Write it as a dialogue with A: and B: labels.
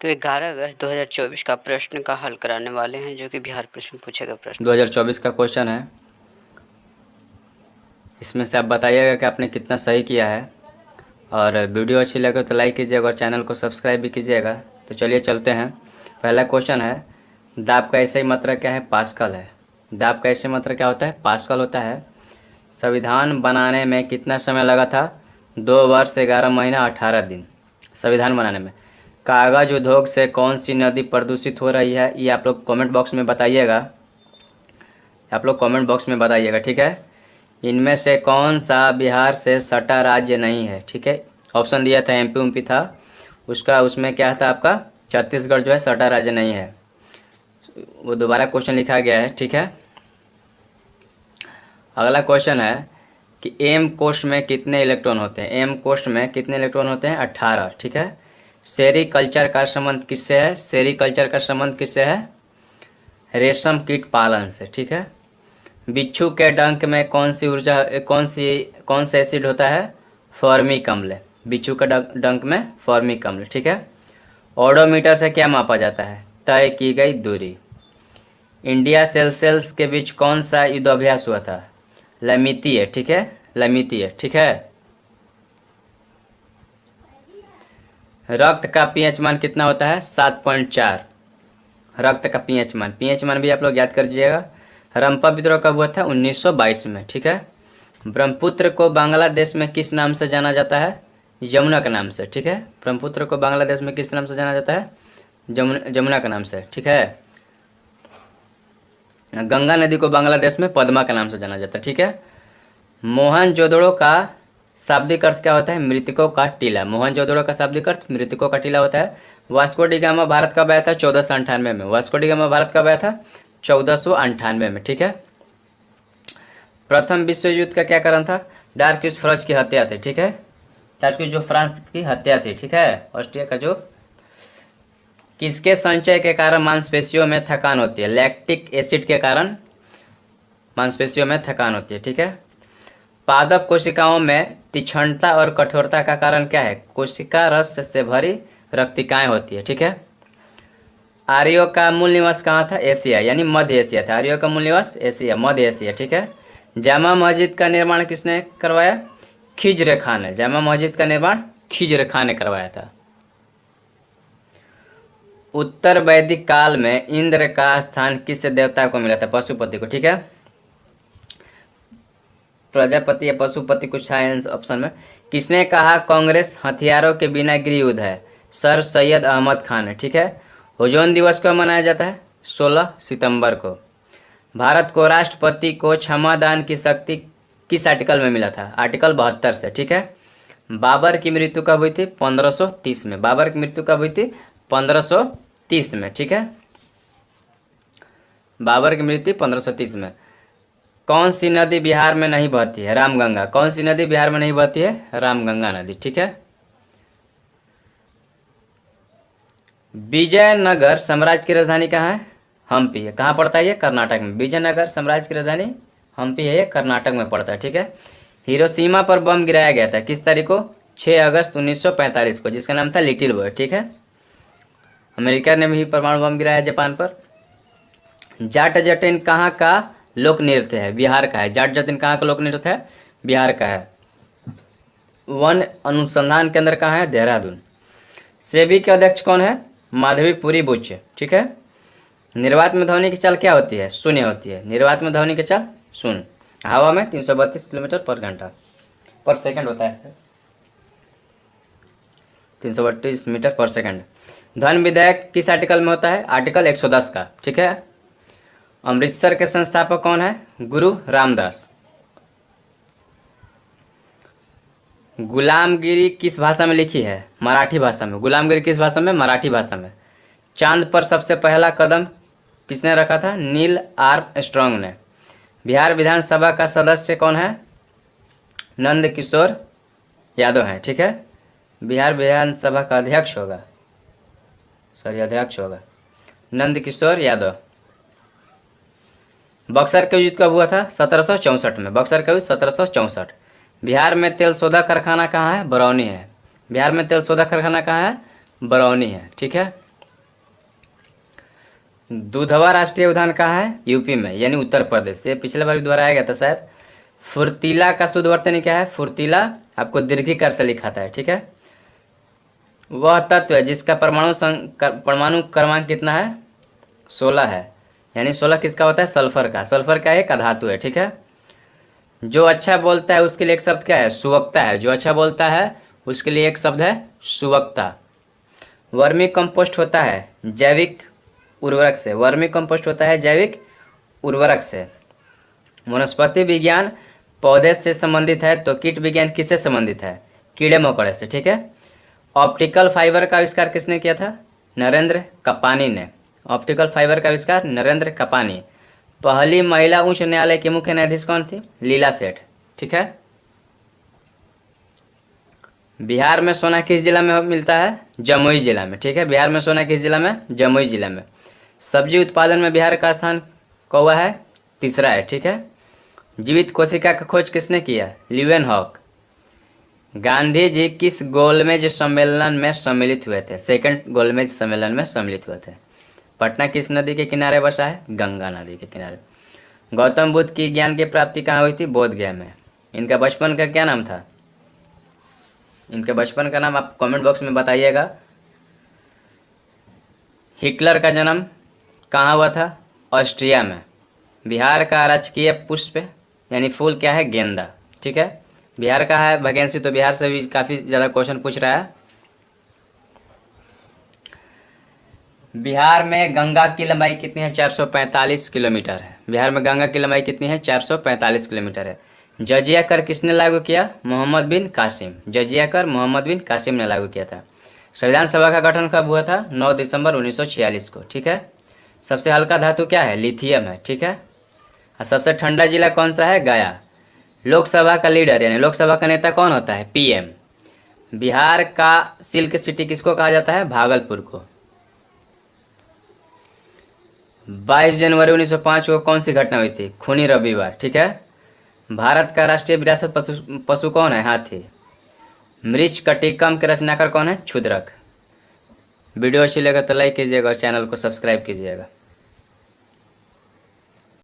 A: तो 11 अगस्त 2024 का प्रश्न का हल कराने वाले हैं, जो कि बिहार प्रश्न पूछेगा प्रश्न।
B: 2024 का क्वेश्चन है। इसमें से आप बताइएगा कि आपने कितना सही किया है, और वीडियो अच्छी लगे तो लाइक कीजिएगा और चैनल को सब्सक्राइब भी कीजिएगा। तो चलिए चलते हैं। पहला क्वेश्चन है, दाब का ऐसे ही मात्रा क्या है? पास्कल है। दाब का ऐसे मात्रा क्या होता है? पास्कल होता है। संविधान बनाने में कितना समय लगा था? 2 वर्ष 11 महीना 18 दिन संविधान बनाने में। कागज उद्योग से कौन सी नदी प्रदूषित हो रही है? ये आप लोग कमेंट बॉक्स में बताइएगा। ठीक है। इनमें से कौन सा बिहार से सटा राज्य नहीं है? ठीक है। ऑप्शन दिया था एमपी उमपी था, उसमें क्या था आपका? छत्तीसगढ़ जो है सटा राज्य नहीं है। वो दोबारा क्वेश्चन लिखा गया है। ठीक है। अगला क्वेश्चन है कि एम कोष्ठ में कितने इलेक्ट्रॉन होते हैं? एम कोष्ठ में कितने इलेक्ट्रॉन होते हैं? 18। ठीक है। सेरीकल्चर का संबंध किससे है? सेरीकल्चर का संबंध किससे है? रेशम कीट पालन से। ठीक है। बिच्छू के डंक में कौन सा एसिड होता है? फॉर्मिक अम्ल। बिच्छू के डंक में फॉर्मिक अम्ल। ठीक है। ओडोमीटर से क्या मापा जाता है? तय की गई दूरी। इंडिया सेल्सियस के बीच कौन सा युद्धाभ्यास हुआ था? लमितीय। ठीक है। लमितीय। ठीक है। रक्त का पीएच मान कितना होता है? 7.4। रक्त का पीएच मान भी आप लोग याद कर लीजिएगा। हड़प्पा विद्रोह कब हुआ था? 1922 में। ठीक है। ब्रह्मपुत्र को बांग्लादेश में किस नाम से जाना जाता है? यमुना के नाम से। ठीक है। ब्रह्मपुत्र को बांग्लादेश में किस नाम से जाना जाता है? यमुना के नाम से। ठीक है। गंगा नदी को बांग्लादेश में पद्मा के नाम से जाना जाता है। ठीक है। मोहनजोदड़ो का शाब्दिक अर्थ क्या होता है? मृतकों का टीला। मोहनजोदड़ो का शाब्दिक अर्थ मृतकों का टीला होता है। वास्को डी गामा भारत कब आया था? 1498 में। वास्को डी गामा भारत कब आया था? 1498 में। ठीक है। प्रथम विश्व युद्ध का क्या कारण था? डार्क्यूस फ्रांस की हत्या थी। ठीक है। डार्क्यूस जो फ्रांस की हत्या थी। ठीक है। ऑस्ट्रिया का जो। किसके संचय के कारण मांसपेशियों में थकान होती है? लैक्टिक एसिड के कारण मांसपेशियों में थकान होती है। ठीक है। पादप कोशिकाओं में तीक्ष्णता और कठोरता का कारण क्या है? कोशिका रस से भरी रक्तिकाएं होती है। ठीक है। आर्यों का मूल निवास कहाँ था? एशिया, यानी मध्य एशिया था। आर्यों का मूल निवास एशिया, मध्य एशिया। ठीक है। जामा मस्जिद का निर्माण किसने करवाया? खिज्र खान ने। जामा मस्जिद का निर्माण खिज्र खान ने करवाया था। उत्तर वैदिक काल में इंद्र का स्थान किस देवता को मिला था? पशुपति को। ठीक है। प्रजापति या पशुपति कुछ साइंस ऑप्शन में। किसने कहा कांग्रेस हथियारों के बिना गृहयुद्ध है? सर सैयद अहमद खान है। ठीक है। ओजोन दिवस कब मनाया जाता है? 16 सितंबर को। भारत को राष्ट्रपति को क्षमादान की शक्ति किस आर्टिकल में मिला था? आर्टिकल 72 से। ठीक है। बाबर की मृत्यु कब हुई थी? 1530 में। बाबर की मृत्यु कब हुई थी? 1530 में। ठीक है। बाबर की मृत्यु 1530 में। कौन सी नदी बिहार में नहीं बहती है? रामगंगा। कौन सी नदी बिहार में नहीं बहती है? रामगंगा नदी। ठीक है। विजयनगर साम्राज्य की राजधानी कहाँ है? हम्पी है। कहाँ पड़ता है ये? कर्नाटक में। विजयनगर साम्राज्य की राजधानी हम्पी है, ये कर्नाटक में पड़ता है। ठीक है। हिरोशिमा पर बम गिराया गया था किस तारीख को? 6 अगस्त 1945 को, जिसका नाम था लिटिल बॉय। ठीक है। अमेरिका ने भी परमाणु बम गिराया जापान पर। जाट जटिन कहाँ का लोक नृत्य है? बिहार का है। जाट जटिन कहाँ का लोक नृत्य है? बिहार का है। वन अनुसंधान केंद्र कहाँ है? देहरादून। सेबी के अध्यक्ष कौन है? माधवीपुरी बुच। ठीक है। निर्वात में ध्वनि की चाल क्या होती है? शून्य होती है। निर्वात में ध्वनि की चाल शून्य। हवा में 332 किलोमीटर पर घंटा पर सेकंड होता है। 332 मीटर पर सेकंड। धन विधेयक किस आर्टिकल में होता है? आर्टिकल 110 का। ठीक है। अमृतसर के संस्थापक कौन है? गुरु रामदास। गुलामगिरी किस भाषा में लिखी है? मराठी भाषा में। गुलामगिरी किस भाषा में? मराठी भाषा में। चांद पर सबसे पहला कदम किसने रखा था? नील आर्मस्ट्रांग ने। बिहार विधानसभा का सदस्य कौन है? नंद किशोर यादव है। ठीक है। बिहार विधानसभा का अध्यक्ष होगा नंद किशोर यादव। बक्सर का युद्ध कब हुआ था? 1764 में। बक्सर का युद्ध 1764। बिहार में तेल शोधक कारखाना कहाँ है? बरौनी है। बिहार में तेल शोधक कारखाना कहाँ है? बरौनी है। ठीक है। दुधवा राष्ट्रीय उद्यान कहाँ है? यूपी में, यानी उत्तर प्रदेश। ये पिछले बार भी दोबारा आया था शायद। फुर्तीला का शुद्ध वर्तनी क्या है? फुर्तीला आपको दीर्घिकार से लिखाता है, ठीक है। वह तत्व है जिसका परमाणु क्रमांक कितना है? 16 है, यानी 16 किसका होता है? सल्फर का। सल्फर का एक अधातु है, ठीक है। जो अच्छा बोलता है उसके लिए एक शब्द क्या है? सुवक्ता है। जो अच्छा बोलता है उसके लिए एक शब्द है सुवक्ता। वर्मी कंपोस्ट होता है जैविक उर्वरक से। वर्मी कंपोस्ट होता है जैविक उर्वरक से। वनस्पति विज्ञान पौधे से संबंधित है, तो कीट विज्ञान किससे संबंधित है? कीड़े मकोड़े से, ठीक है। ऑप्टिकल फाइबर का आविष्कार किसने किया था? नरेंद्र कपानी ने। ऑप्टिकल फाइबर का आविष्कार नरेंद्र कपानी। पहली महिला उच्च न्यायालय की मुख्य न्यायाधीश कौन थी? लीला सेठ, ठीक है। बिहार में सोना किस जिला में मिलता है? जमुई जिला में, ठीक है। बिहार में सोना किस जिला में? जमुई जिला में। सब्जी उत्पादन में बिहार का स्थान कौवा है? तीसरा है, ठीक है। जीवित कोशिका का खोज किसने किया? ल्यूवेनहॉक। गांधी जी किस गोलमेज सम्मेलन में सम्मिलित हुए थे? सेकंड गोलमेज सम्मेलन में सम्मिलित हुए थे। पटना किस नदी के किनारे बसा है? गंगा नदी के किनारे। गौतम बुद्ध की ज्ञान की प्राप्ति कहाँ हुई थी? बोध गया में। इनका बचपन का क्या नाम था? इनके बचपन का नाम आप कमेंट बॉक्स में बताइएगा। हिटलर का जन्म कहाँ हुआ था? ऑस्ट्रिया में। बिहार का राजकीय पुष्प यानी फूल क्या है? गेंदा, ठीक है। बिहार का है वैकेंसी, तो बिहार से भी काफ़ी ज़्यादा क्वेश्चन पूछ रहा है। बिहार में गंगा की लंबाई कितनी है? 445 किलोमीटर है। बिहार में गंगा की लंबाई कितनी है? 445 किलोमीटर है। जजिया कर किसने लागू किया? मोहम्मद बिन कासिम। जजिया कर मोहम्मद बिन कासिम ने लागू किया था। संविधान सभा का गठन कब हुआ था? 9 दिसंबर 1946 को, ठीक है। सबसे हल्का धातु क्या है? लिथियम है, ठीक है। और सबसे ठंडा जिला कौन सा है? गया। लोकसभा का लीडर यानी लोकसभा का नेता कौन होता है? पीएम। बिहार का सिल्क सिटी किसको कहा जाता है? भागलपुर को। 22 जनवरी 1905 को कौन सी घटना हुई थी? खूनी रविवार, ठीक है। भारत का राष्ट्रीय विरासत पशु कौन है? हाथी। मृच्छकटिकम के रचनाकार कौन है? क्षुद्रक। वीडियो अच्छी लगे तो लाइक कीजिएगा और चैनल को सब्सक्राइब कीजिएगा।